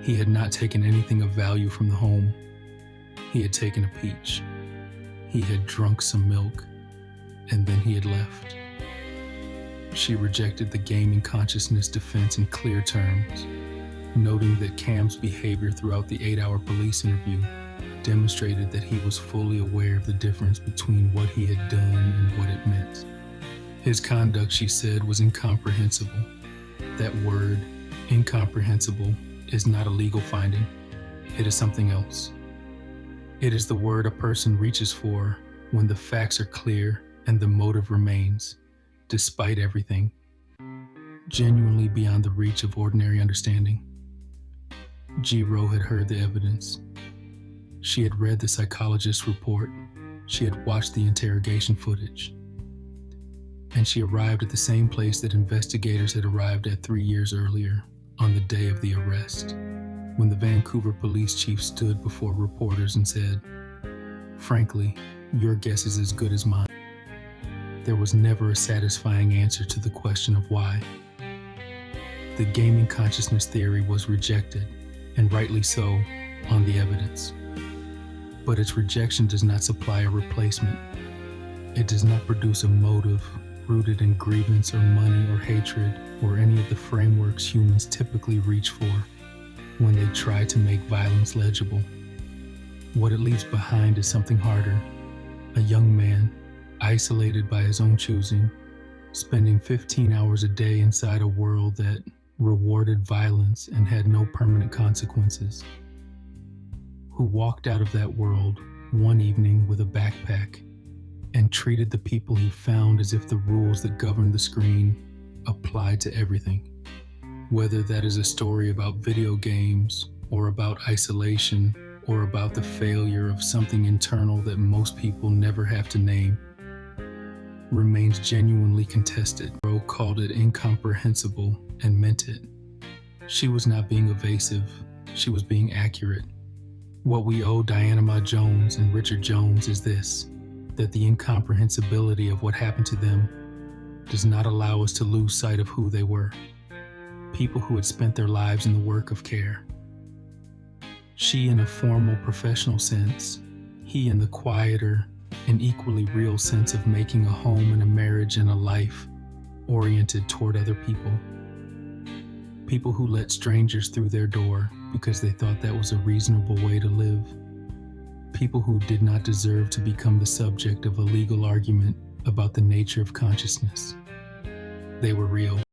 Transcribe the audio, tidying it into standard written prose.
He had not taken anything of value from the home. He had taken a peach. He had drunk some milk, and then he had left. She rejected the gaming consciousness defense in clear terms, noting that Cam's behavior throughout the 8-hour police interview demonstrated that he was fully aware of the difference between what he had done and what it meant. His conduct, she said, was incomprehensible. That word, incomprehensible, is not a legal finding. It is something else. It is the word a person reaches for when the facts are clear and the motive remains, despite everything, genuinely beyond the reach of ordinary understanding. Jiro had heard the evidence. She had read the psychologist's report. She had watched the interrogation footage. And she arrived at the same place that investigators had arrived at 3 years earlier, on the day of the arrest, when the Vancouver police chief stood before reporters and said, "Frankly, your guess is as good as mine." There was never a satisfying answer to the question of why. The gaming consciousness theory was rejected, and rightly so, on the evidence. But its rejection does not supply a replacement. It does not produce a motive rooted in grievance or money or hatred or any of the frameworks humans typically reach for when they try to make violence legible. What it leaves behind is something harder. A young man, isolated by his own choosing, spending 15 hours a day inside a world that rewarded violence and had no permanent consequences, who walked out of that world one evening with a backpack and treated the people he found as if the rules that governed the screen applied to everything. Whether that is a story about video games, or about isolation, or about the failure of something internal that most people never have to name, remains genuinely contested. Rowe called it incomprehensible and meant it. She was not being evasive, she was being accurate. What we owe Diana Ma Jones and Richard Jones is this: that the incomprehensibility of what happened to them does not allow us to lose sight of who they were. People who had spent their lives in the work of care. She in a formal professional sense, he in the quieter and equally real sense of making a home and a marriage and a life oriented toward other people. People who let strangers through their door because they thought that was a reasonable way to live. People who did not deserve to become the subject of a legal argument about the nature of consciousness. They were real.